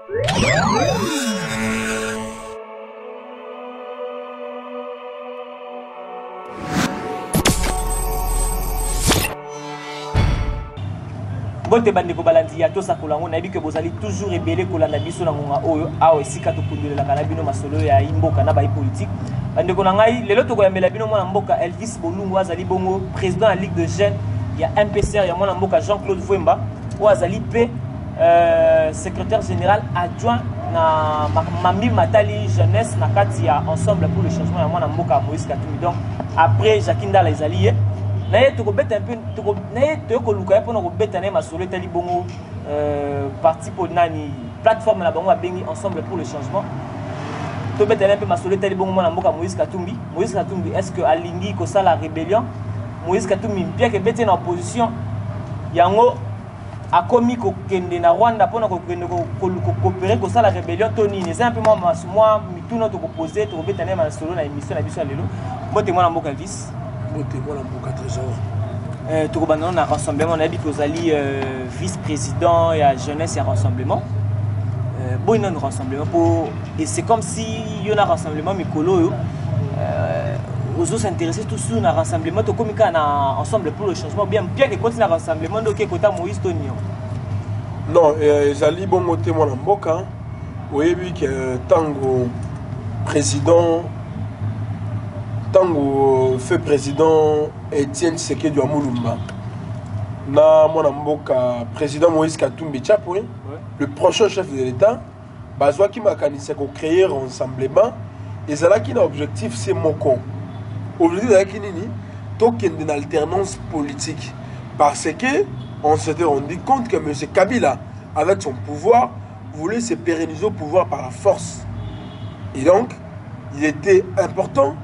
Bote bande ko balandi ya to sakolango na bi que bozali toujours rebelle ko landa biso na ngonga oyo awo esika to kundelela kana bino masolo ya imboka na ba politique bande ko na ngai lelo to ko yambela bino mwana mboka Elvis Bolungu azali bongo président de la Ligue de jeunes ya MPCR ya mwana mboka Jean-Claude Vwemba o azali pe secrétaire général adjoint na Mambi Matali jeunesse na kati ya ensemble pour le changement ya mwana mboka Moïse Katumbi. Donc après Jakinda la ezali naye to ko beta un peu to ko naye to ko luka pour no beta na masolo tali bongo parti pour nani plateforme la bongo abengi ensemble pour le changement to beta un peu masolo tali bongo mwana mboka Moïse Katumbi. Moïse Katumbi est-ce que alingi ko sala rébellion Moïse Katumbi bien que beta na opposition yango a commis ko kende na Rwanda pour ko kende ko coopérer ko sala rébellion to nini c'est un peu moi mituno to ko poser to beta na masolo na émission na biso lelo bote mwana mboka Elvis tout le monde a rassemblement, on a dit que vous allez vice-président et à jeunesse et rassemblement. Bon, il y a un rassemblement et c'est comme si il y a un rassemblement, mais Kolo, aux autres s'intéresser tout sur un rassemblement, tout comme il y a ensemble pour le changement, bien que continue un rassemblement, donc côté Moïse Tonio. Non, ils allaient bon côté mon amboka, oui, que tango président. Tango fait président Etienne Tshisekedi wa Mulumba na mwana mboka président Moïse Katumbi Tchapwe, le prochain chef de l'État, bazwa ki makanisa ko créer un rassemblement et ça là qui a objectif c'est moko. Objectif là qui nini token d'une alternance politique parce que on s'était rendu compte que M. Kabila avec son pouvoir voulait se pérenniser au pouvoir par la force. Et donc il était important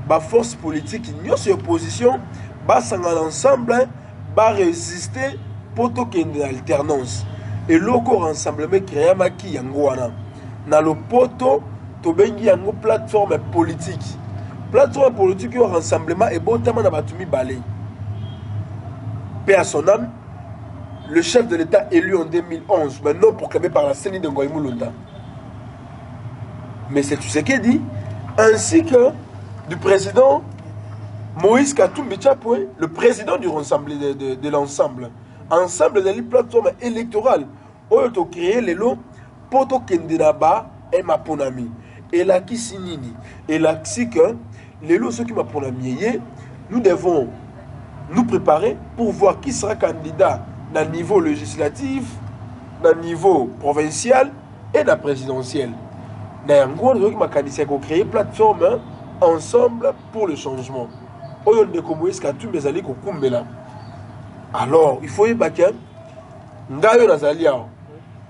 la force politique qui n'y a sur opposition va s'engager ensemble va résister pour toquer une alternance et l'oko rassemblement créé maki yangoana na le poto to bengi yango plateforme politique au rassemblement et botama na batumi balé paix à son âme le chef de l'État élu en 2011 maintenant proclamé par la CENI de Ngoï Mulunda mais c'est tout ce qu'il dit ainsi que du président Moïse Katumbi Tchapwe, le président du rassemblement de l'ensemble. Ensemble de la plateforme électorale, où il a créé les lots pour Kendenaba et Maponami. Et là, qui signini. Et là, c'est que les lots, ceux qui Maponami, nous devons nous préparer pour voir qui sera candidat dans le niveau législatif, dans le niveau provincial et dans le présidentiel. Dans le niveau qui a créé plateforme ensemble pour le changement. Alors, il faut y baquer. Ngayo Nazalia,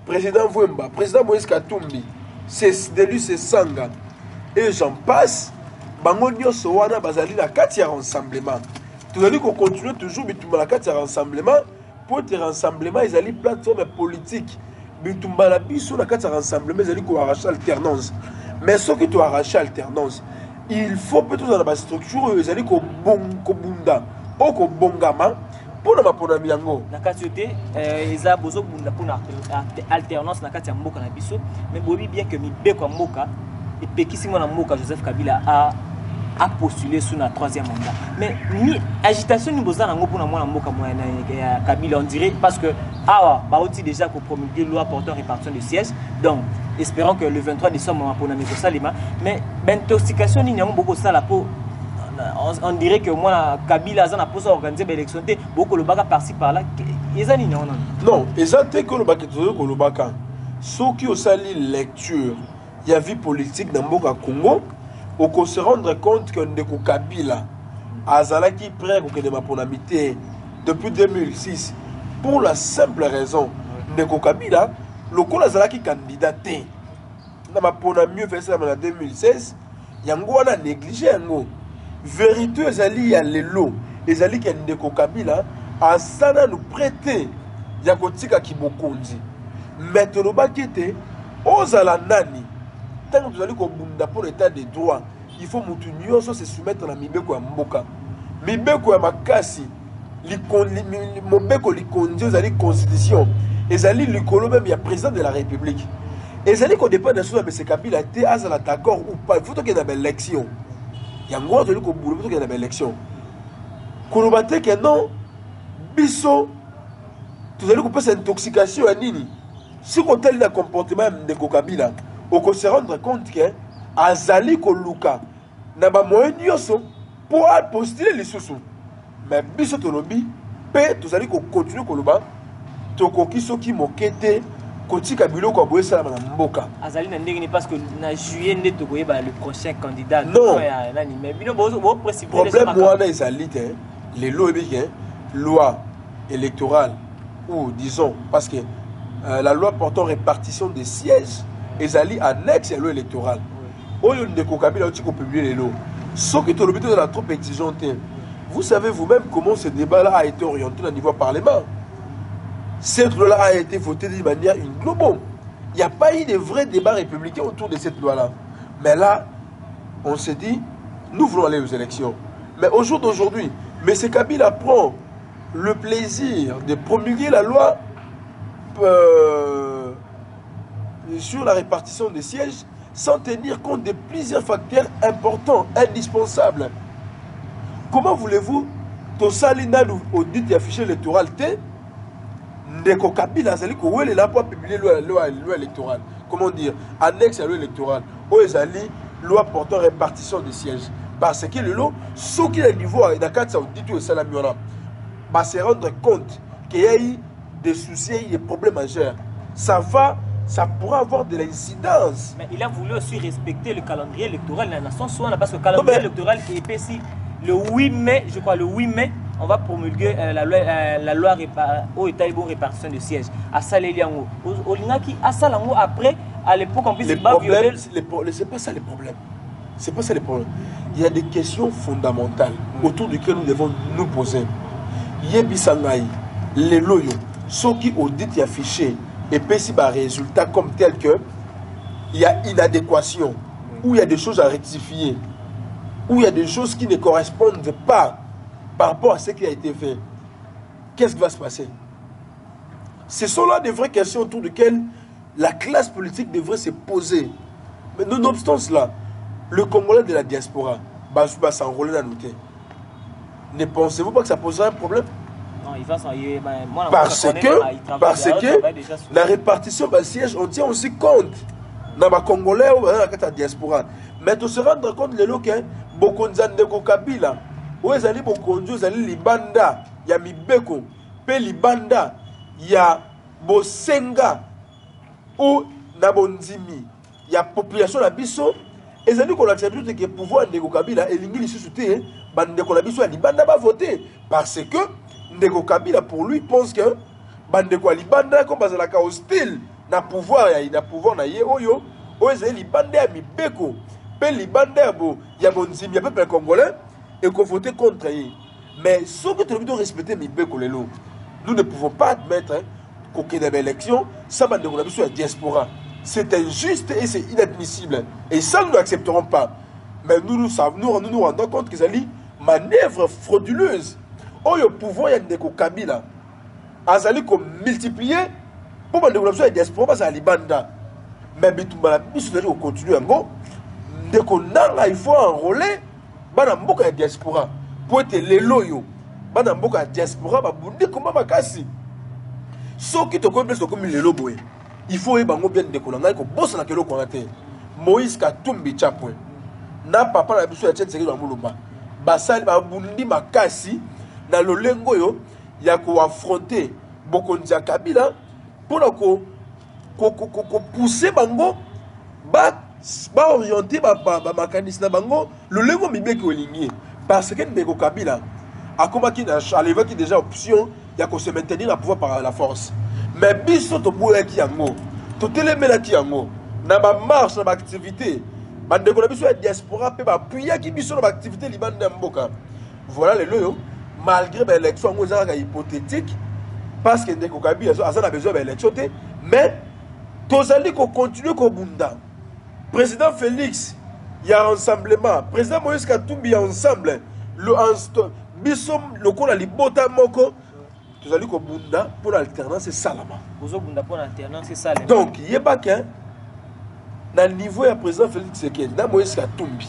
président Vwemba, président Moïse Katumbi, c'est de lui c'est Sanga. Et j'en passe, Bangonio Sowana Bazali la 4e rassemblement. Tu as dit qu'on continue toujours, mais tu m'as la 4e rassemblement. Pour tes rassemblements, ils allaient plateforme politique. Mais tu m'as la bise la 4e rassemblement, ils allaient qu'on arrache alternance. Mais ce que tu arraches alternance, il faut peut-être dans la structure ils allaient qu'on bunda ou qu'on bongama pour ne pas miango na kati ils a besoin bunda pour alternance na kati ya mboka na biso mais bobi bien que mi beko mboka et pekisi mona mboka Joseph Kabila a postulé sur la 3e mandat mais ni agitation ni besoin nango pour na mona mboka moya ya Kabila on dirait parce que awa ba oti déjà pour promulguer loi portant répartition de sièges donc espérons que le 23 décembre on a mis ça mais l'intoxication ni n'yamo beaucoup ça là pour on dirait que moi Kabila a pour organiser l'élection beaucoup le baga par-ci par-là ils ont non ils ont que le baga que le baga ceux qui ont sali lecture il y a vie politique dans Mboka Congo on se rendre compte que Ndeko Kabila azala qui prend que de ma ponamité depuis 2006 pour la simple raison Ndeko Kabila le coup azala qui candidaté na ma ponamieux fait ça en 2016 yango wana négligé yango vérité ezali ya lelo ezali ke Ndeko Kabila asana nous prêter ya kotika kibokonzi maintenant bakete ozala nani tant que vous allez kobunda pour l'état des droits il faut mutu nyonso se soumettre na mibeko ya mboka mibeko ya makasi mobeko likondi ezali constitution ezali likolo même ya président de la république Et ça dit qu'on dépend de ça, mais c'est Kabila, t'es d'accord ou pas. Il faut qu'il y ait une élection. Il y a un gros truc au boulot, il faut qu'il y ait une élection. Kolobate que non, biso, tu allez couper cette intoxication à Nini. Si on tel le comportement de Kabila, on peut se rendre compte que Azali Koluka n'a pas moyen pour postuler les sous. Mais biso tolobi, pe tu allez continuer Koloba, tu kokiso ki mokete. Azali Nandegni parce que na juillet le prochain candidat. Non. Problème moi les loi électorale ou disons parce que la loi portant répartition des sièges ezali annexe à la loi électorale. Oyo ndeko Kabila oti ko publier les lois. Sauf que tout le but de la trop exigeante. Vous savez vous-même comment ce débat là a été orienté au niveau parlement. Cette loi-là a été votée d'une manière globale. Il n'y a pas eu de vrai débat républicain autour de cette loi-là. Mais là, on s'est dit, nous voulons aller aux élections. Mais au jour d'aujourd'hui, M. Kabila prend le plaisir de promulguer la loi sur la répartition des sièges sans tenir compte de plusieurs facteurs importants, indispensables. Comment voulez-vous, ton salina au dit affiché électoral T, Ndeko Kabila azali ko wele là pour publier loi électorale. Comment dire? Annexe à loi électorale. Ezali loi portant répartition des sièges. Parce que le lot, ce qui est niveau dans le cadre de tout ça va se rendre compte qu'il y a eu des soucis, des problèmes majeurs. Ça pourra avoir de l'incidence. Mais il a voulu aussi respecter le calendrier électoral de la nation soit parce que le calendrier électoral qui est épaissi le 8 mai, je crois le 8 mai. On va promulguer la loi au état de répartition de sièges. À Saleliango. Au Linaki, à Salango, après, à l'époque, on puisse pas violer. C'est pas ça le problème. C'est pas ça le problème. Il y a des questions fondamentales autour desquelles nous devons nous poser. Yebi Sangaï, les loyaux, ceux qui auditent et affichés, et puis si un résultat comme tel que il y a inadéquation, ou il y a des choses à rectifier, ou il y a des choses qui ne correspondent pas par rapport à ce qui a été fait, qu'est-ce qui va se passer? Ce sont là des vraies questions autour desquelles la classe politique devrait se poser. Mais nonobstant cela, le Congolais de la diaspora va s'enrôler dans noter. Ne pensez-vous pas que ça posera un problème? Non, il va s'enrôler. Parce que la répartition des sièges, on tient aussi compte dans les Congolais ou dans la diaspora. Mais tu se rends compte de l'autre, beaucoup de Kabila. Où est allé Bokonjo, allé Libanda, ya Mibeko, pe Libanda, ya Bosenga, ou Nabonzimi, ya population la biso, et allé qu'on accepte que le pouvoir de Kabila et l'ingili sous-souté, bande qu'on a biso à Libanda va voter. Parce que Ndeko Kabila pour lui pense que bande quoi Libanda comme bazala ka hostile na pouvoir na ye oyo, ou est allé Libanda ya Mibeko, pe Libanda ya Bonzimi, ya peuple congolais. Et qu'on vote contre eux. Mais ce que tu dois respecter, nous ne pouvons pas admettre qu'aucune élection, ça va nous la diaspora. C'est injuste et c'est inadmissible. Et ça, nous n'accepterons pas. Mais nous nous rendons compte que c'est une manœuvre frauduleuse. Oh, le pouvoir, il y a des Kabila. Azali qu'on multiplier pour nous la diaspora, parce que c'est Libanda. Mais nous continuons encore. Dès qu'on a, il faut enrôler. Bana mboka ya diaspora pour être les loyaux bana mboka ya diaspora ba bundi koma makasi soki to ko bleso comme les loboé il faut e bango bien de kolanga ko bossa na kelo konate Moïse Katumbi Chapwe na papa na biso ya tchétse ke mulumba basali ba bundi makasi na lolengo yo ya ko affronter Bokonzi Kabila pour ko pousser bango ba orienté ma candidat bango le lengo mibeki olingi parce que Ndeko Kabila a combattu à l'époque qui déjà option il y a qu'on se maintenir à pouvoir par la force mais biso to boya ki yango to telemela ki yango na ba marche na ba activité bande ko biso ya diaspora pe ba puya ki biso na ba activité libanda mboka voilà les loyo malgré ba élection ngo za hypothétique parce que Ndeko Kabila a besoin ba élection mais tozali ko continuer ko bunda. Président Félix, il y a un rassemblement. Président Moïse Katumbi, il y a ensemble. Bissom, le coup, la libota moko. Tout allez ko bunda pour l'alternance et salama. Bunda pour l'alternance et salama. Donc, il y a pas qu'un na niveau ya président Félix Tshisekedi na Moïse Katumbi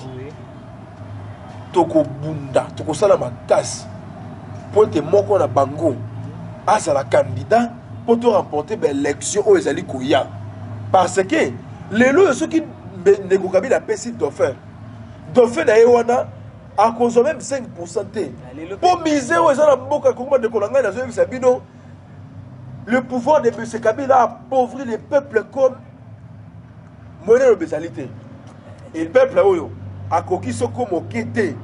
toko bunda toko sala makasi pointe moko na bango azala candidat pour te remporter l'élection aux ezali koya parce que lelo ceux qui Ndeko Kabila pesi dauphin na yewana a cause même 5% pour miser aux ezala mboka Kongo de kolanga na zo sabino. Le pouvoir de M. Kabila a appauvri les peuples comme monnaie de spécialité. Et le peuple a coquille ce comme au quitté,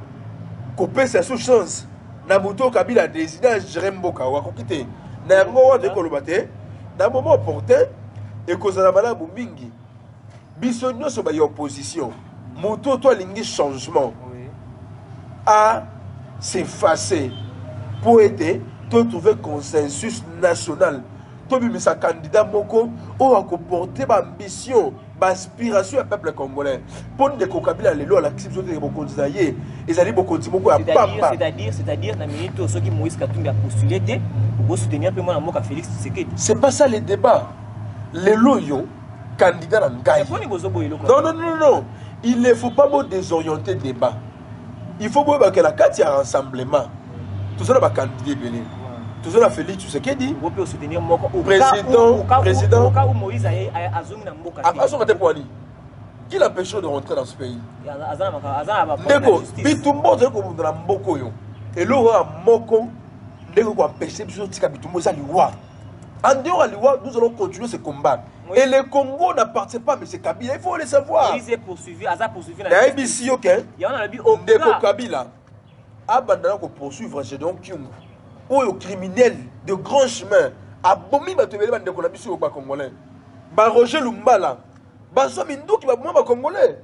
coupé sa sous-chance. Namuto Kabila a décidé de gérer Mboka ou à coquiller. N'a pas de colobate, n'a moment opportun et cause de la malade Mingi. Bissonio sur ma opposition. Moto toi lingi changement à s'effacer pour aider. De trouver consensus national. Tobi misa candidat moko ou a comporter ma ambition, ma aspiration au peuple congolais. Pour Ndeko Kabila lelo à l'acception de beaucoup de ils allaient beaucoup de moko à papa. C'est-à-dire na minute ceux qui Moïse Katumbi a postulé pour soutenir peu mon moka Félix Tshisekedi. C'est pas ça le débat. Les loyaux candidats en gagne. Non. Il ne faut pas me désorienter le débat. Il faut que la carte y a rassemblement. Tout ça va candidater belé. Tout ça Félix Tshisekedi. Vous pouvez soutenir mon président. Au cas où Moïse a zone na mboka. Qui l'empêche de rentrer dans ce pays? Ndeko, bitumbo de ko na mboko yo. Et là moko ndeko ko empêcher biso tika bitumbo ça liwa. En dehors de liwa, nous allons continuer ce combat. Et le Congo n'appartient pas à M. Kabila, il faut le savoir. Moïse est poursuivi, Aza poursuivi la justice. Il y a Ndeko Kabila. Abandonné pour poursuivre Gédéon Kyungu ou aux criminels de grand chemin abomi batebele bande ko na biso ba congolais ba Roger Lumbala ba so mindu ki ba ba congolais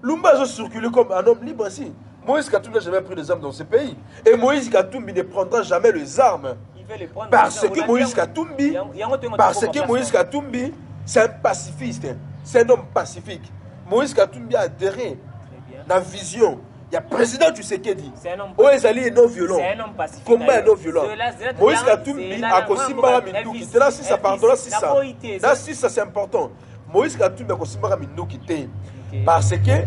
Lumba a circulé comme un homme libre ici. Moïse Katumbi n'a jamais pris des armes dans ce pays et Moïse Katumbi ne prendra jamais les armes parce que Moïse Katumbi c'est un pacifiste, c'est un homme pacifique. Moïse Katumbi a adhéré dans la vision. Il y a président Tshisekedi. C'est un homme pacifique. Non violent. C'est un homme pacifique. Combat non violent. Moïse Katumbi a Kosimbara Minduki. C'est là 6 pardon, là 6 ça. Là 6 ça c'est important. Moïse Katumbi a Kosimbara Minduki té. Parce que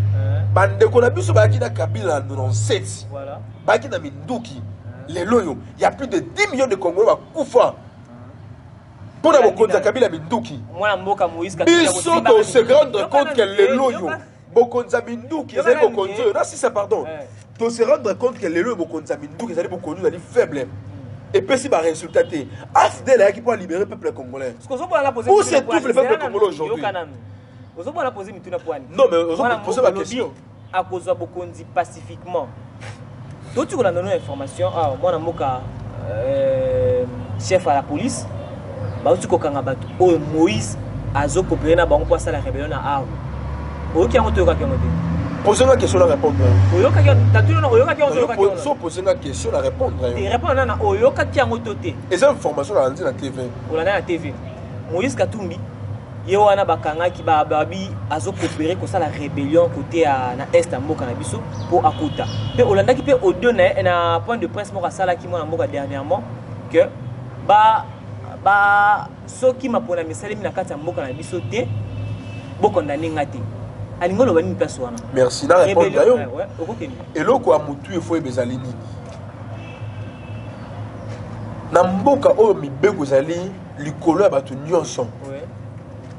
bande ko na biso ba ki na Kabila en 97. Voilà. Ba ki na Minduki. Les loyo, il y a plus de 10 millions de Congolais va kufa. Pour la bokonza Kabila Minduki. Moi mboka Moïse Katumbi. Biso to se rendre compte que les loyo Bokonza Minduki, ils allaient Bokonza. Là, si ça, pardon. Tu se rendre compte que les lois Bokonza Minduki, ils allaient Bokonza, ils allaient faibles. Et puis, si tu as résultat, AFDL qui peut libérer le peuple congolais. Où se trouve le peuple congolais aujourd'hui? Non, mais on va poser la question. À cause de Bokonzi pacifiquement. Donc, tu as donné l'information. Ah, moi, je chef à la police. Moïse a coopéré dans la rébellion à Arme. Posez une question à répondre. Posez une question à répondre. Et ces informations à la TV. La TV. Moïse Katumbi, Yoana Bakanga qui a coopéré pour la rébellion côté à l'Est à Mokanabiso pour Akuta. Mais Olanda qui peut au-delà un point de presse qui m'a dernièrement que ceux qui m'a posé un message à Mokanabiso merci. Na répondre d'ailleurs. Et là quoi mutu il faut bezalini. Na mboka oyo mibeko zali likolo ya batu nyonso.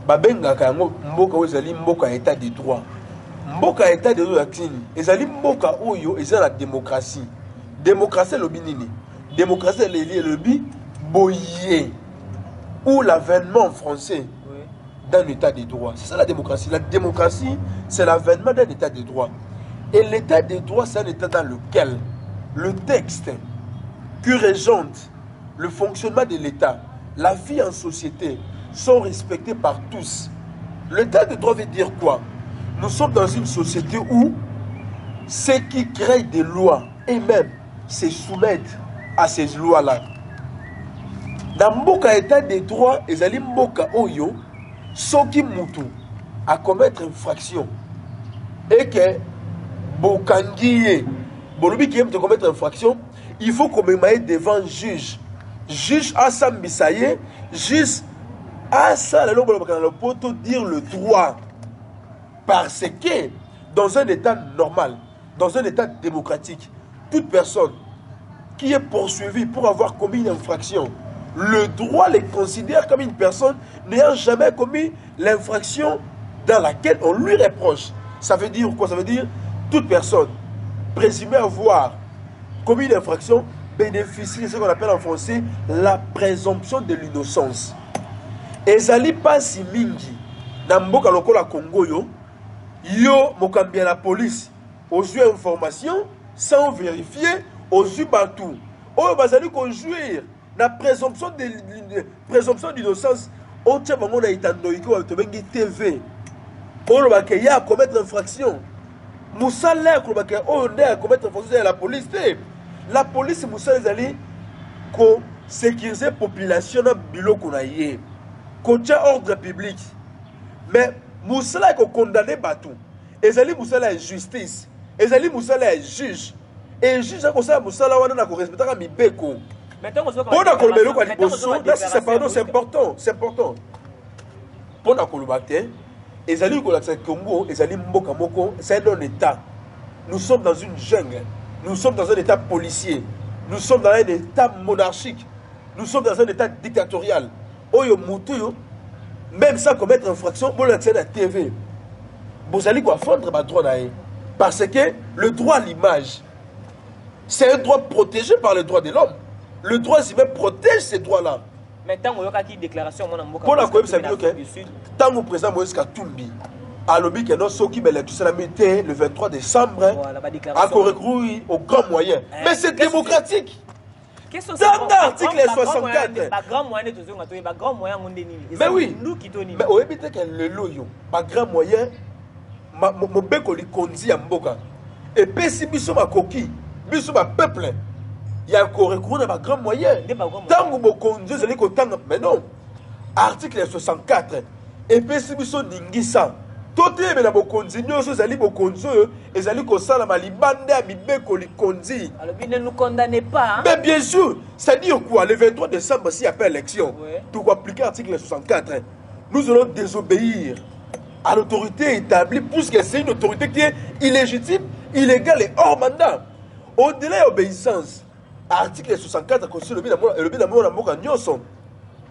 Babenga ka mboka oyo zali mboka état de droit. Mboka état de droit yakini. Ezali mboka oyo ezala la démocratie. Démocratie lobi nini? Démocratie lobi boyé ou l'avènement français. D'un état de droit. C'est ça la démocratie. La démocratie, c'est l'avènement d'un état de droit. Et l'état de droit, c'est un état dans lequel le texte qui régente le fonctionnement de l'État, la vie en société, sont respectés par tous. L'état de droit veut dire quoi? Nous sommes dans une société où ceux qui créent des lois et même se soumettent à ces lois-là. Dans Mboka état de droit, ils allaient Mboka Oyo, Soki Moutou à commettre infraction et que Bokangiye, Bolobi qui aime de commettre infraction, il faut qu'on me mette devant juge. Juge Assam Bissaye, juge Assa, le poto dire le droit. Parce que dans un État normal, dans un État démocratique, toute personne qui est poursuivie pour avoir commis une infraction, le droit les considère comme une personne n'ayant jamais commis l'infraction dans laquelle on lui reproche. Ça veut dire quoi? Ça veut dire toute personne présumée avoir commis une infraction bénéficie de ce qu'on appelle en français la présomption de l'innocence. Ezali pasi mingi na mboka lokola Congo yo mokambi la police aux yeux information sans vérifier aux yeux batou. Oyo bazali ko jouir la présomption d'innocence au tient bango na itandoi ko to bengi TV. Oyo ba ke ya commettre infraction. Musala ko ba ke oyo nda commettre infraction à la police. La police musala ezali ko sécuriser population na biloko na ye. Ko tia ordre public. Mais musala ko condamner batou. Ezali musala justice. Ezali musala juge. Et juge a ça musala wana na ko respecter mibeko. Pour la Colombe, c'est important. C'est important. Pour la Colombe, les alliés du Congo, les alliés Mboka Moko, c'est un État. Nous sommes dans une jungle. Nous sommes dans un État policier. Nous sommes dans un État monarchique. Nous sommes dans un État dictatorial. Oyo Moutou, même sans commettre infraction, vous l'avez la TV. Vous allez quoi fondre ma droit d'ailleurs. Parce que le droit à l'image, c'est un droit protégé par les droits de l'homme. Le droit civil protège ces droits-là. Mais tant que vous déclaration, pour la cohésion, tant que le président Moïse Katumbi a lobby que nos qui le 23 décembre a recouru aux grands moyens. Mais c'est démocratique. Dans l'article 64. Mais oui. Mais au éviter que le loyo, ma grand moyen, mon béco li kondi à Mboka. Et puis si biso ma coquille, biso ma peuple. Il y a encore recours à un grand moyen. Tant que vous conduisez, mais non. Article 64. Et puis si vous ningisa, tout est bien vous conduisez, vous allez vous conduire, et vous allez ça la libande à bibeko li conduit. Alors bien ne nous condamnez pas. Mais bien sûr, ça dit quoi? Le 23 décembre, s'il y a pas élection, pour appliquer l'article 64, nous allons désobéir à l'autorité établie, puisque c'est une autorité qui est illégitime, illégale et hors mandat. Au-delà de l'obéissance. Article 64 constitue le bien d'amour à Moka Nyonson.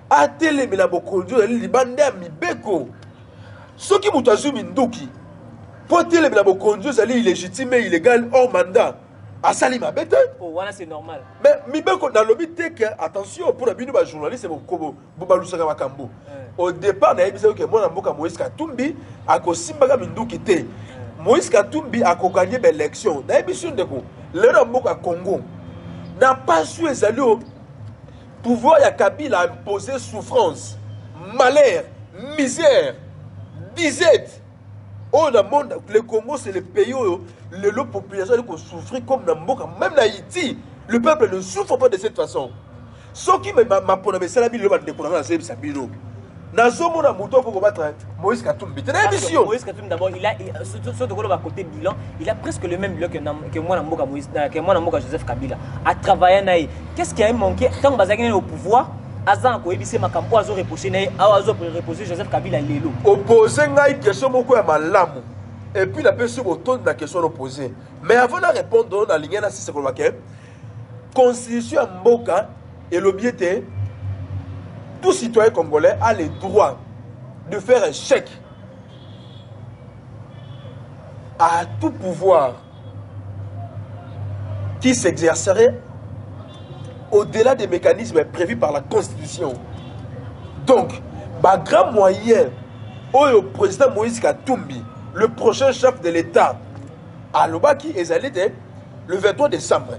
A télé, mais la bokondio, elle est libandée à Mibeko. Ceux qui m'ont assumé Ndoki, pour télé, mais la bokondio, elle est illégitime et illégale hors mandat. À Salima Bete. Oh, voilà, c'est normal. Mais Mibeko, dans le but, attention, pour la binu, les journalistes, c'est Bokobo, Bobalusaka Makambo. Au départ, on a dit que moi, Mboka Moïse Katumbi, à Kosimbaga Mindoki Te. Moïse Katumbi a gagné l'élection. On a dit que le Mboka Congo n'a pas su aller au pouvoir ya Kabila imposer souffrance, malheur, misère, disette. Oh, dans le monde, le Congo, c'est le pays où les populations souffrent comme dans le monde, même en Haïti. Le peuple ne souffre pas de cette façon. Ce qui m'a prononcé, c'est la ville de Sabino. Nazomona Mouto pour combattre Moïse Katumbi. Moïse Katumbi d'abord, il a surtout côté bilan, il a presque le même bilan que moi Namboka Joseph Kabila. A travaillé naï. Qu'est-ce qui a manqué tant que au pouvoir? Azan ko ebisé makambo azo reprocher naï, azo reprocher Joseph Kabila lelo. Opposé naï question moko ya malamu. Et puis la personne autour de la question opposée. Mais avant de répondre dans ligne na c'est quoi que constitution Mboka et l'objectif tout citoyen congolais a le droit de faire un chèque à tout pouvoir qui s'exercerait au-delà des mécanismes prévus par la Constitution. Donc, grand moyen, au président Moïse Katumbi, le prochain chef de l'État, à Lobaki Ezalite, le 23 décembre,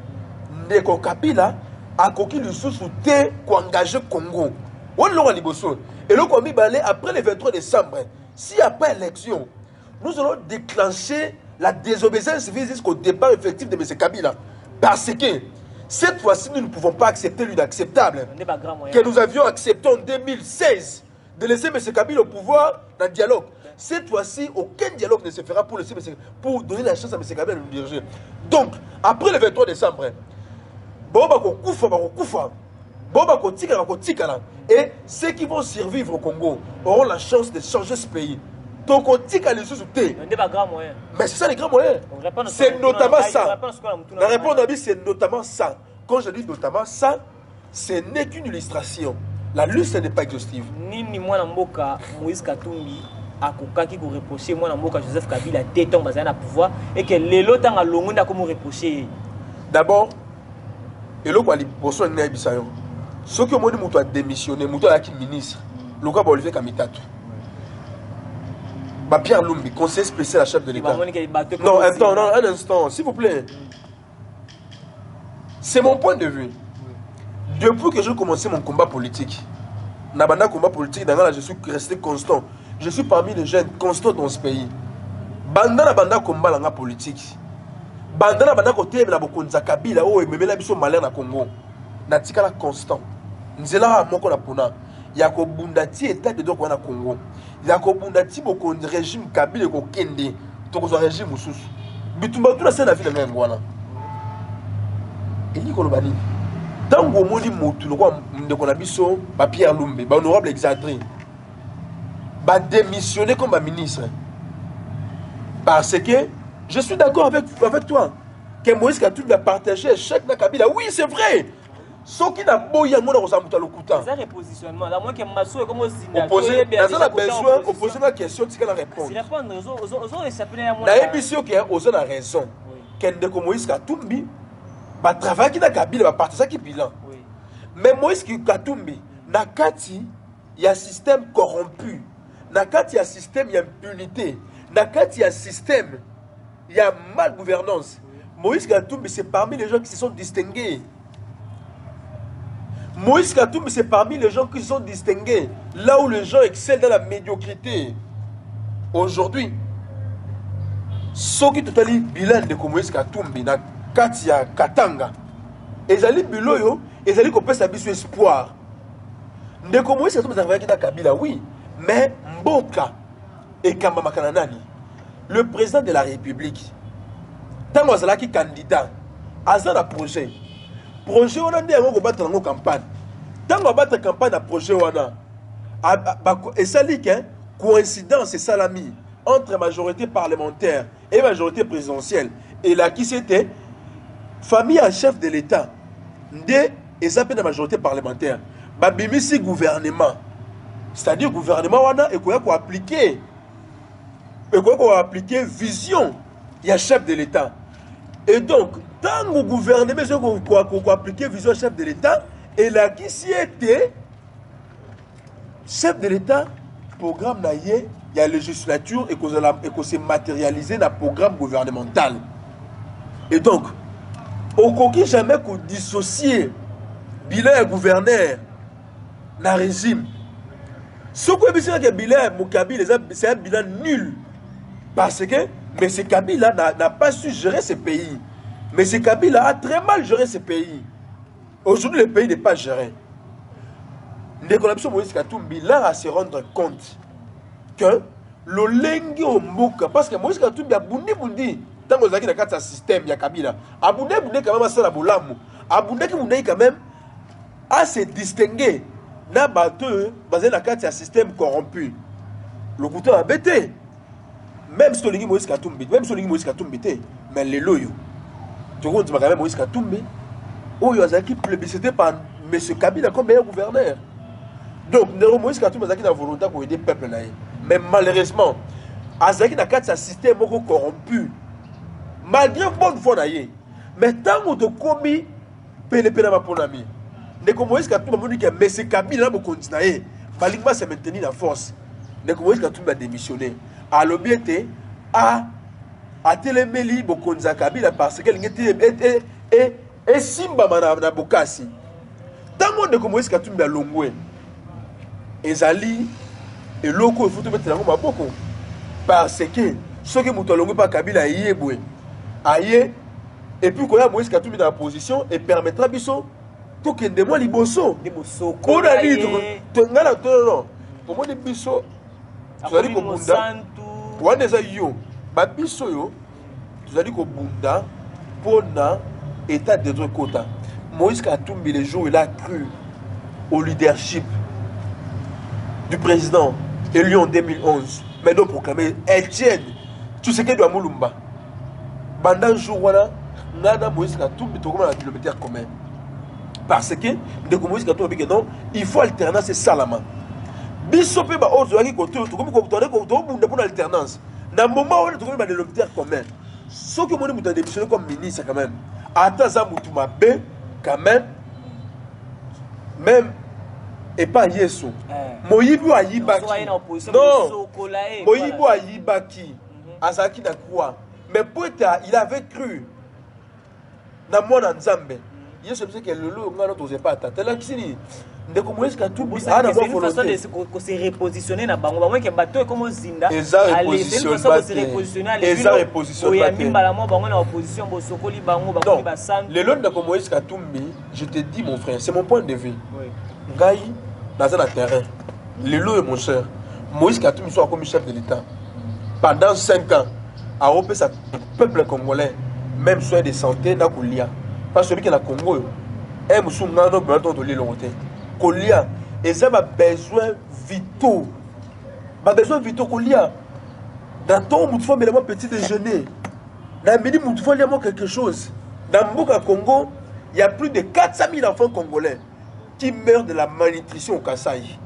Ndeko Kabila a conquis le sous-souté pour engager Congo. Et le commis balai après le 23 décembre, s'il n'y a pas élection, nous allons déclencher la désobéissance civile jusqu'au départ effectif de M. Kabila. Parce que cette fois-ci, nous ne pouvons pas accepter l'inacceptable que nous avions accepté en 2016 de laisser M. Kabila au pouvoir dans le dialogue. Cette fois-ci, aucun dialogue ne se fera pour donner la chance à M. Kabila de nous diriger. Donc, après le 23 décembre, et ceux qui vont survivre au Congo auront la chance de changer ce pays. tokotika les sous te. Mais c'est ça les grands moyens. C'est notamment ça. La réponse c'est notamment ça. Quand je dis notamment ça, ce n'est qu'une illustration. La liste n'est pas exhaustive. Nini mwana mboka Moïse Katumbi akokaki ko reprocher mwana mboka Joseph Kabila téton bazana na pouvoir et que lelo tanga longonda comme reprocher. D'abord, eloko ali boso na bisayo. Ce que moni muto a démissionné, muto a qui ministre. Loka ba Olivier Kamitatu. Ba Pierre Lumbi, conseiller spécial à chef de l'État. Non, attends, non, un instant, s'il vous plaît. C'est mon point de vue. Depuis que j'ai commencé mon combat politique, Nabanda combat politique, je suis resté constant. Je suis parmi les jeunes constants dans ce pays. Banda Nabanda combat la politique. Banda Nabanda côté na bokonza Kabila o ememela biso malheur na Congo. Natika la constant. Nzela moko na pona. Yako bundati état de droit na Congo. Yako bundati bokonzi régime Kabila ko kende. To ko régime mususu. Bitumba tout la scène na ville na ngwana. Et ni ko lobani. Tango moni mutu lokwa ndeko na biso ba Pierre Lumbi, ba honorable Exadri, ba démissionner comme ba ministre. Parce que je suis d'accord avec toi que Moïse Katumbi a partagé chèque na Kabila. Oui, c'est vrai. Ce qui n'a pas eu mon ressemble à l'okuta. C'est un repositionnement. La moins que Massou est comme aussi. Opposé, dans la besoin, opposer la question, tu as réponse. C'est répondre aux échappés à moi. La émission qui a osé la raison. Qu'un Moïse Katumbi va travailler dans Kabila, va partir ça qui bilan. Mais Moïse Katumbi, Nakati, il y a un système corrompu. Nakati, il y a un système, il y a impunité. Nakati, il y a un système, il y a mal gouvernance. Moïse Katumbi, c'est parmi les gens qui se sont distingués. Moïse Katumbi, c'est parmi les gens qui se sont distingués. Là où les gens excellent dans la médiocrité. Aujourd'hui, ceux qui ont bilan de Moïse Katumbi, Nakati, Katanga, ils allaient biloyo. Et ça dit qu'on peut s'habituer espoir. Ndeko Moïse Katumbi travaillé dans Kabila, oui. Mais Mboka et Kamba Makananani, le président de la République, tant qu'on a qui candidat, à un projet. Projet, on a dit qu'on va battre dans campagne. Tant qu'on va battre campagne à projet, on a. Et ça dit que coïncidence et salami entre majorité parlementaire et majorité présidentielle. Et là, qui c'était famille à chef de l'État. Et ça fait la majorité parlementaire. Babimisi gouvernement. C'est-à-dire gouvernement wana et quoi appliquer. Et quoi appliquer vision. Il y a chef de l'État. Et donc, tant que gouvernement quoi appliquer vision chef de l'État, et là qui s'y était chef de l'État, programme naïe, il y a législature et qu'on s'est matérialisé dans le programme gouvernemental. Et donc, on ne peut jamais dissocier bilan et gouverneur dans le régime. Ce qu'on veut dire que bilan Kabila, c'est un bilan nul. Parce que M. Kabila n'a pas su gérer ce pays. M. Kabila a très mal géré ce pays. Aujourd'hui, le pays n'est pas géré. L'économie Moïse Katumbi, là, à se rendre compte que le lengi au mboka, parce que Moïse Katumbi a bundi. Tant que vous avez un système, il y a Kabila. Aboundé quand même à ça la boulamu. Aboundé quand même à se distinguer. Na bateau basé dans un système corrompu. Le couteau a bêté. Même si tu as Moïse Katumbi, mais les loyaux. Tu vois, tu as Moïse Katumbi. Oh, il y a qui plébiscité par M. Kabila comme meilleur gouverneur. Donc, Moïse Katumbi a la volonté pour aider le peuple. Mais malheureusement, Azaki n'a qu'un système corrompu. Malgré bonne foi, mais tant que tu as commis, Pénépenama pour l'ami. Ndeko Moïse Katumbi a dit que M. Kabila a continué. Maligma s'est maintenu la force. Ndeko Moïse Katumbi a démissionné. À l'objet à Téléméli Bokonza Kabila parce qu'elle était et Simba na Bokasi. Tant que Ndeko Moïse Katumbi a longoué. Ezali et loko il faut te mettre dans ma boko parce que ceux qui m'ont longoué par Kabila yeboué. Aïe et puis quand il y a Moïse Katumbi dans la position et permettra biso tout que de moi liboso on a dit non pour moi biso tu as dit que bunda on a yo ba biso yo tu as dit que bunda pona état de droit quota Moïse Katumbi les jours il a cru au leadership du président élu en 2011 mais non proclamé Etienne Tshisekedi Mulumba. Pendant jour voilà, nana Moïse Katumbi to comme un kilomètre commun. Parce que de Moïse Katumbi que non, il faut alternance et salama. Bisopé ba ozo qui côté to comme ko to pour l'alternance. Dans le moment où on trouve le kilomètre commun. Ce que moi mutu démissionné comme ministre quand même. Attends ça mutu mabe quand même. Même et pas Yesu. Moyibu ayibaki. Non. Moyibu ayibaki. Azaki na quoi? Mais peut-être il avait cru dans mon Nzambe. Yesu sait que le loup n'a pas osé pas attendre. Là qui dit de comment est-ce que tout c'est une façon de se repositionner na bango bango que bateau comme zinda aller c'est une façon de se repositionner aller oya mimbala mo bango na opposition bo sokoli bango bango ba san le long de comment est-ce que Katumbi je te dis mon frère c'est mon point de vue ngai dans un terrain le loup est mon cher Moïse Katumbi soit comme chef de l'État pendant 5 ans a repé sa peuple congolais même soin de santé na kolia parce que celui qui est na Congo est musunga no besoin de l'île Kolia, et ça a besoin vitaux. Pas besoin vitaux Kolia. Dans ton moutfo, mais le petit déjeuner. Dans le midi, moutfo, il y a quelque chose. Dans le Mboka Congo, il y a plus de 400 000 enfants congolais qui meurent de la malnutrition au Kasaï.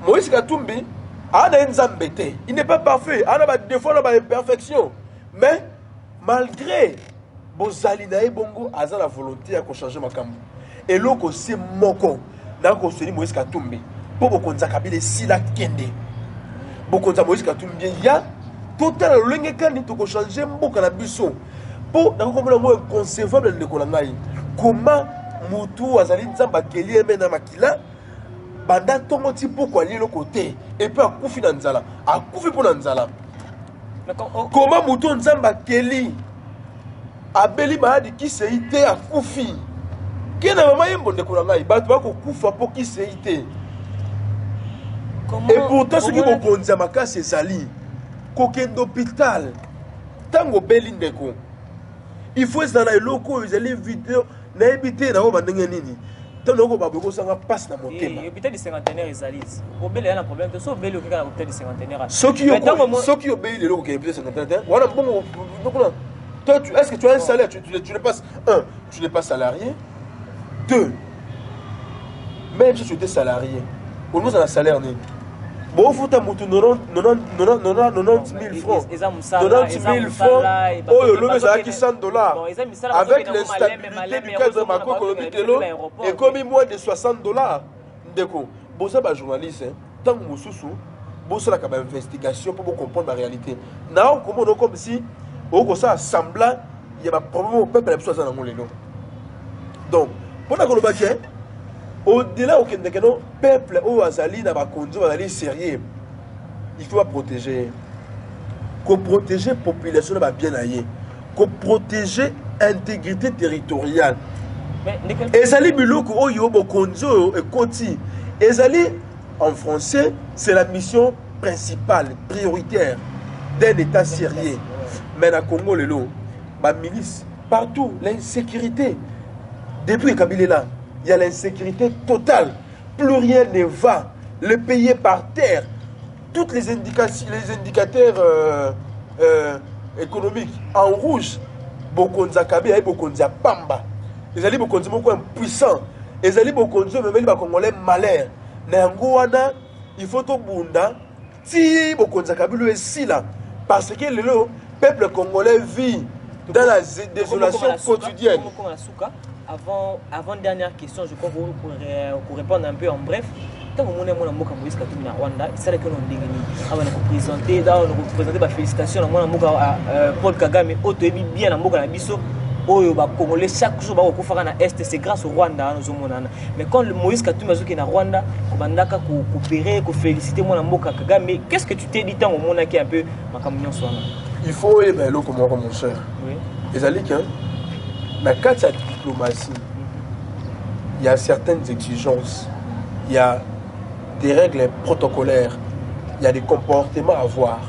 Moïse Katumbi a un Nzambete. Il n'est pas parfait. Il a des défauts, il a des imperfections. Mais malgré Bozali na ebongo aza la volonté à changer makambo. Et loko c'est moko na ko seli Moïse Katumbi. Po bokonza kabile sila kende. Bokonza Moïse Katumbi ya total lenge kani to ko changer mboka na biso. Po na ko komona mo inconcevable de ko ngai. Comment mutu azali nzamba keli eme na makila banda tongo ti poko ali loko te et puis akufi na nzala. Akufi po na nzala. Comment mutu nzamba keli abeli maadi qui se ite a kufi kena mama yembo de kolanga ibatu bako kufa po qui se ite et pourtant ce qui vont konza makasi ezali kokendo hôpital tango beli ndeko il faut ça na eloko ezali vidéo na ebité na ba ndenge nini tango ko baboko sanga passe na motema et hôpital du cinquantenaire ezali obeli yana problème to so beli okika na hôpital du cinquantenaire ce qui obéit le loko ke hôpital cinquantenaire wana bongo donc toi, est-ce que tu as un salaire? Tu n'es pas, tu n'es pas salarié. 2, même si tu étais salarié, au moins un salaire né. Bon, il faut que tu aies 90 000 francs. 90 000 francs. Oh, le mec a 100 $. Avec l'instabilité du cadre macroéconomique de l'eau, et comme moins de 60 $. Bon, ça, c'est journaliste. Tant que vous bon, ça, c'est une investigation pour comprendre la réalité. Non, comme si. Au ça semblant il y a un problème au peuple dans le donc pour la Colombie au-delà au peuple au azali na ba konzo azali sérieux il faut protéger la population va bien aller protéger intégrité territoriale ezali biloko oyo bo konzo et koti ezali en français c'est la mission principale prioritaire d'un état sérieux. Mais dans le Congo, la milice, partout, l'insécurité. Depuis Kabila là, il y a l'insécurité totale. Plus rien ne va. Le pays est par terre. Tous les indicateurs économiques en rouge. Bokonza Kabila et Bokonza Pamba. Les alliés Bokonza sont impuissants. Les alliés Bokonza même les Congolais malheurs. N'angouana, il faut tout bunda. Si Bokonza Kabila est si là, parce que le peuple congolais vit dans la désolation quotidienne. Avant dernière question, je crois pour répondre un peu en bref. Tant que mon amour Moïse Katumbi na Rwanda, c'est là que l'on dégaine. Avant de présenter ma félicitation à Paul Kagame, auto bien na mboka na biso. Oyo ba Congolais chaque jour ba kokufaka na est, c'est grâce au Rwanda nous omonana. Mais quand le Moïse Katumbi azoki na Rwanda, kobandaka coopérer, ko féliciter mon mboka Kagame, qu'est-ce que tu t'es dit tant au mona qui un peu makamnyo swana? Il faut aimer l'eau comme mon cher. Oui. Les alliés, dans le cadre de la diplomatie, il y a certaines exigences, il y a des règles protocolaires, il y a des comportements à avoir.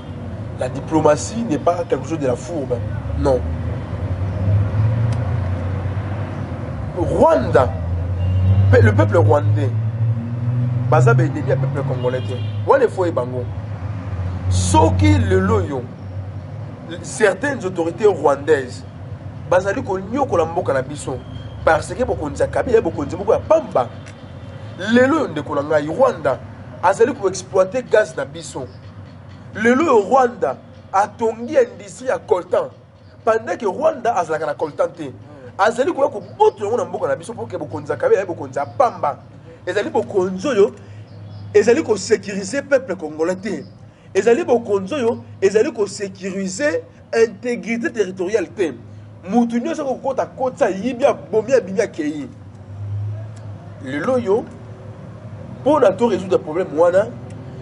La diplomatie n'est pas quelque chose de la fourbe, non. Rwanda, le peuple rwandais baza ba ennemi ya peuple congolais te wana faut ebango soki le loyo certaines autorités rwandaises bazali ko nyokola mboka na biso parce que bokonza kabila bokonza moko ya pamba lelo ndeko na ngai Rwanda azali ko exploiter gaz na biso lelo Rwanda atongi industrie ya coltan pendant que Rwanda azalaka na coltan te azali ko boto na mboka na biso pour que bokonza kabila bokonza pamba ezali bokonzo yo ezali ko sécuriser peuple congolais te ezali bokonzo yo ezali ko sécuriser intégrité territoriale te mutu nyonso ko kota kota yibia bomia binya kei le loyo pour na to résoudre problème wana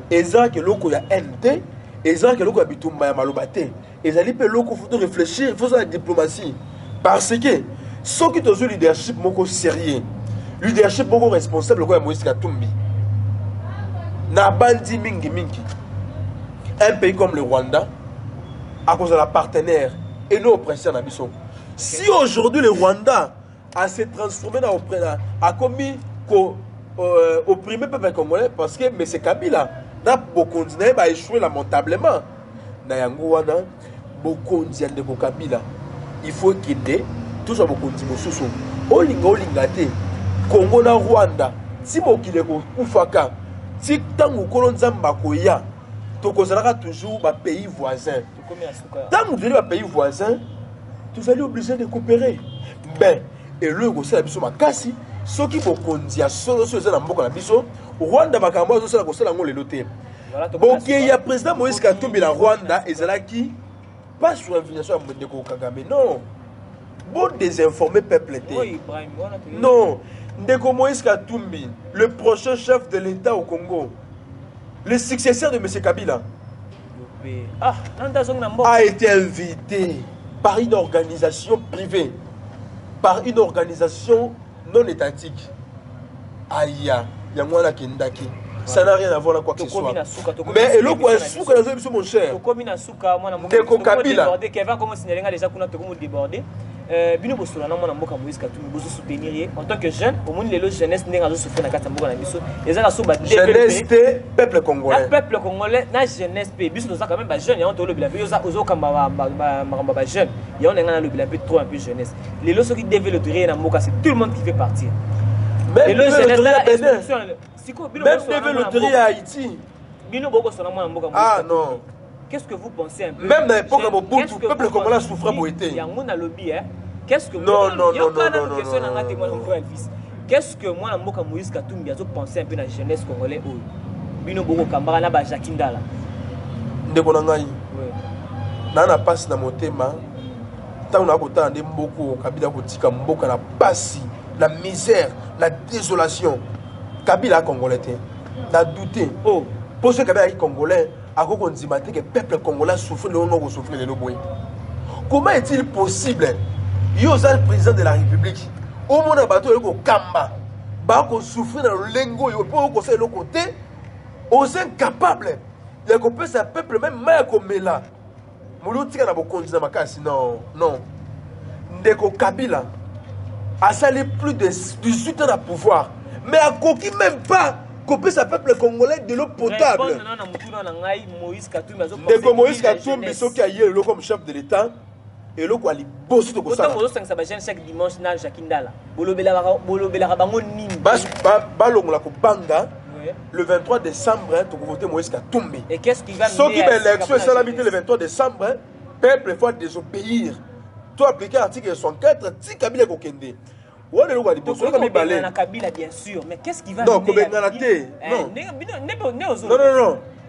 ezala ke loko ya NT ezala ke loko ya bitumba ya maloba te ezali pe loko faut réfléchir il faut ça la diplomatie parce que soki tozo leadership moko sérieux leadership moko responsable ko ya Moïse Katumbi na bandi mingi mingi un pays comme le Rwanda à cause de la partenaire et non oppresseur na biso. Si aujourd'hui le Rwanda a se transformé dans a commis opprimé peuple congolais parce que M. Kabila n'a beaucoup a échoué lamentablement. Na yango wana bokonzi ande ko Kabila il faut qu'il ait tout ça bokonzi mosusu olinga te Congo na Rwanda si mokile ko kufaka si tangu kolonzamba ko ya tokozalaka toujours ba pays voisins. Tant que vous allez à pays voisins, vous allez obligé de coopérer. Ben, et le gossi la biso makasi, ceux qui vont conduire solo sur les amboka la biso, Rwanda makambo zo la gossi la ngole loté. Donc il y a président Moïse Katumbi la Rwanda et zala qui pas sur invitation à Ndeko Kagame non. Bon désinformer peuple té. Non, Ndeko Moïse Katumbi, le prochain chef de l'État au Congo. Le successeur de M. Kabila a été invité par une organisation privée, par une organisation non étatique. Aïe, Yamwana Kendaki. Ça n'a rien à voir avec quoi que ce soit. Mais et le quoi souka na zo mon cher. Ndeko Kabila. Bino bosola na mwana mboka Moïse Katumbi bozo soutenir en tant que jeune au monde les jeunesse ndenga zo souffrir na kati mboka na biso ezaka so ba jeunesse peuple congolais peuple congolais na jeunesse pe biso toza quand même ba jeune ya on to lobila pe yoza ozo kamba ba jeune ya on nga na lobila pe trop un peu jeunesse les lots qui devaient le tirer na mboka c'est tout le monde qui fait partir même le jeunesse là siko bino devait le tirer à Haïti bino boko sona mwana mboka ah non qu'est-ce que vous pensez un peu même dans l'époque où le peuple congolais souffrait boité yango na lobby hein. Qu'est-ce que non. Qu'est-ce que moi, Mboka Moïse Katumbi a pensé un peu dans la jeunesse congolaise où Bino Boko Kambara na ba Jakindala. Ndeko na ngai. Na na passe na motema. Tant na kota ndé mboko Kabila kotika mboka na pasi, la misère, la désolation. Kabila congolais té. Na douté. Oh, pour ce Kabila congolais, a ko ndima té que peuple congolais souffre le non souffre le boy. Comment est-il possible? Yo le président de la République. Au monde bateau ko kamba. Ba ko souffrir dans le lengo yo pour ko c'est le côté. Aux incapables. Il y a ko peut sa peuple même ma ko mela. Mulu tika na bokonzi na makasi non. Ndeko Kabila a salé plus de 18 ans à pouvoir. Mais a coquille même pas ko peut sa peuple congolais de l'eau potable. Ndeko Moïse Katumbi soki aye le comme chef de l'État. Et le quoi, les boss de ça. Chaque dimanche, na Jakindala. Bolobela bango nini. Balongola ko banga. Le 23 décembre, tu vas voter Moïse Katumbi. Et qu'est-ce qui va mener? Ceux qui l'élection est l'habitude le 23 décembre, peuple faut désobéir. Tu appliquer l'article 64, ti Kabila kokende. Ouais, le quoi, les boss comme balé. Na Kabila bien sûr, mais qu'est-ce qui va mener? Non, Kobenga la té. Non.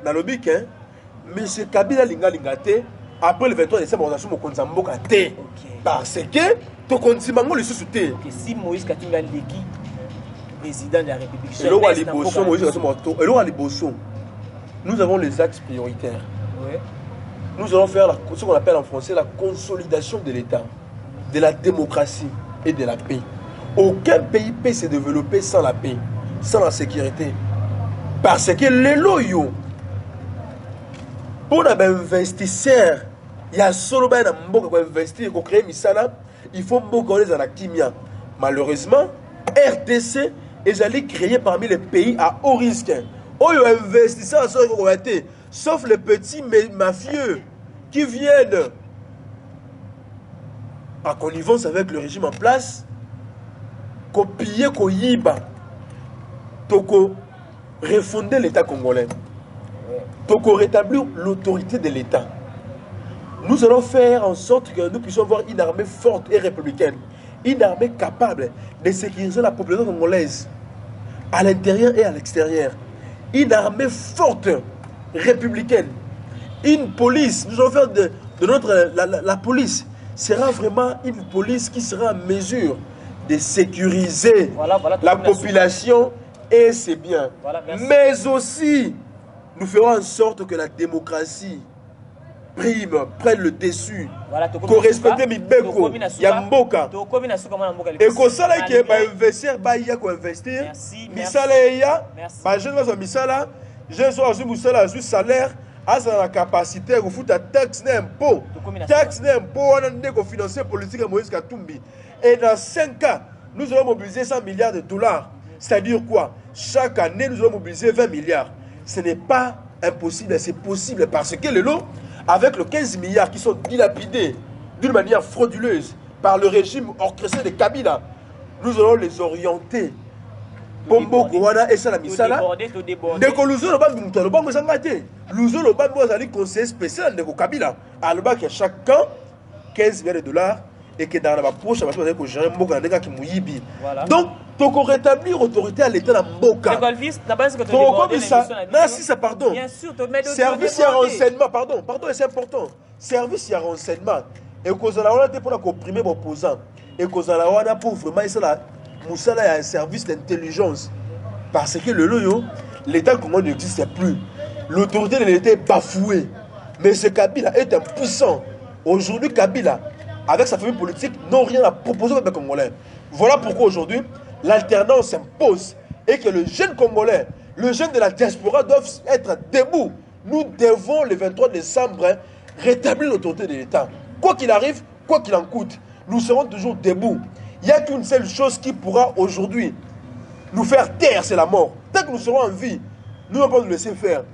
Na lobik hein. Monsieur Kabila linga té. Après le 23 décembre, on a soumis au Konzamboka T. Parce que tu continues à le sous-souter. Si Moïse Katumbi est président de la République, nous avons les axes prioritaires. Nous allons faire ce qu'on appelle en français la consolidation de l'État, de la démocratie et de la paix. Aucun pays peut se développer sans la paix, sans la sécurité. Parce que les loyaux, pour les investisseurs, il y a solo ba na mboka ko investir ko créer misala, il faut mboka les en kimia. Malheureusement, RDC ils allaient créer parmi les pays à haut risque. Oyo investisseurs sauf les petits mafieux qui viennent en connivence avec le régime en place, copier, koyiba, toko refonder l'État congolais, toko rétablir l'autorité de l'État. Nous allons faire en sorte que nous puissions avoir une armée forte et républicaine, une armée capable de sécuriser la population congolaise à l'intérieur et à l'extérieur, une armée forte, républicaine, une police. Nous allons faire de notre la police sera vraiment une police qui sera en mesure de sécuriser la population et ses biens. Mais aussi, nous ferons en sorte que la démocratie prenne le dessus. Correspecte Mibeko, Yamboka. Et que ça là qui est investir, il y a quoi investir. Misala ya, je ne sais misala, je suis salaire. À la capacité de faire taxe d'impôt. Taxe d'impôt, on a des financiers politiques à Moïse Katumbi. Et dans 5 ans, nous allons mobiliser 100 milliards de dollars. C'est-à-dire quoi? Chaque année, nous allons mobiliser 20 milliards. Ce n'est pas impossible, c'est possible parce que le lot, avec les 15 milliards qui sont dilapidés d'une manière frauduleuse par le régime orchestré de Kabila, nous allons les orienter. Pombo Kouana et ça la misala. Deko Luzolo Bambi Moutalo Bango Zangate. Luzolo Bambi Wazali conseiller spécial de Kabila. Alors que chaque an 15 milliards de dollars et que dans la prochaine parce que j'ai un Mboka Nega qui mouyibi. Donc, toko rétablir autorité à l'État na Mboka. Toko ça. Non, si ça pardon. Service et renseignement, pardon, c'est important. Service et renseignement. Et qu'on a là pour comprimer l'opposant. Et qu'on a là pour vraiment ça là. Moussala a un service d'intelligence. Parce que le loyo, l'État congolais n'existe plus. L'autorité de l'État est bafouée. Mais ce Kabila est impuissant. Aujourd'hui, Kabila, avec sa famille politique, n'a rien à proposer au peuple congolais. Voilà pourquoi aujourd'hui, l'alternance s'impose. Et que le jeune Congolais, le jeune de la diaspora doivent être debout. Nous devons, le 23 décembre, rétablir l'autorité de l'État. Quoi qu'il arrive, quoi qu'il en coûte, nous serons toujours debout. Il n'y a qu'une seule chose qui pourra aujourd'hui nous faire taire, c'est la mort. Tant que nous serons en vie, nous ne pouvons pas nous laisser faire.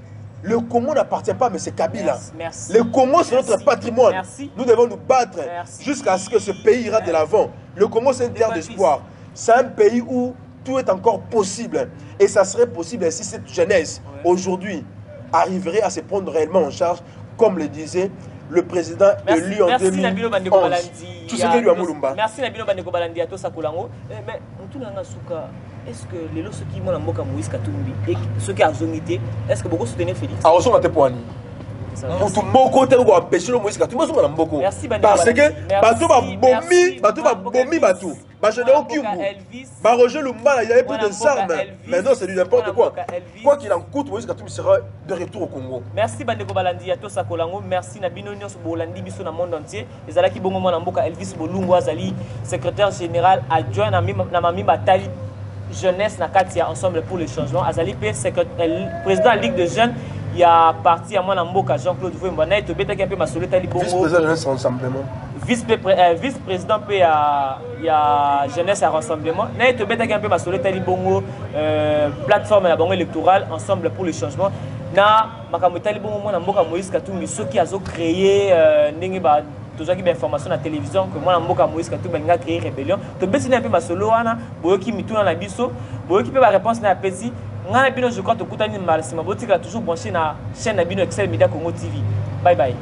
Le Congo n'appartient pas à M. Kabila. Merci. Le Congo, c'est notre patrimoine. Merci. Nous devons nous battre jusqu'à ce que ce pays ira de l'avant. Le Congo, c'est une terre d'espoir. C'est un pays où tout est encore possible. Et ça serait possible si cette jeunesse, aujourd'hui, arriverait à se prendre réellement en charge, comme le disait le président élu en 2011. Tout ce que lui a Moulumba. Merci Nabino Bandeko Balandi Ato Sakulango. Mais est-ce que les lots qui m'ont emboka Moïse Katumbi et ceux qui ont zonité, est-ce que beaucoup soutenaient Félix? Ah, on s'en a poigné. Mutu moko te ko empêcher le Moïse Katumbi so na mboko. Parce que bato ba bomi bato. Ba je n'ai aucun mot. Ba Roger Lumba, il y avait plus de armes. Maintenant c'est du n'importe quoi. Quoi qu'il en coûte, Moïse Katumbi sera de retour au Congo. Merci Bandeko Balandi Ato Sakolango, merci na bino nyos Bolandi biso na monde entier. Ezalaki bongo mwana mboka Elvis Bolungu azali secrétaire général adjoint na mami Batali jeunesse na Katia ensemble pour le changement. Azali président de la Ligue de jeunes. Il y a parti à moi Mboka Jean-Claude Vouemba na to betaki un peu masolo tali bongo vice-président jeunesse rassemblement vice-président pe ya jeunesse à rassemblement na to betaki un peu masolo tali bongo plateforme la bongo électorale ensemble pour le changement na makambo tali bongo moi Mboka Moïse Katumbi ceux qui azo créé ndenge ba tozaki ba information na télévision que moi Mboka Moïse Katumbi nga créé rébellion to betini un peu masolo wana boyoki mituna na biso boyoki pe ba réponse na petit. Je crois que tu as toujours branché la chaîne Excel Media Congo TV. Bye bye.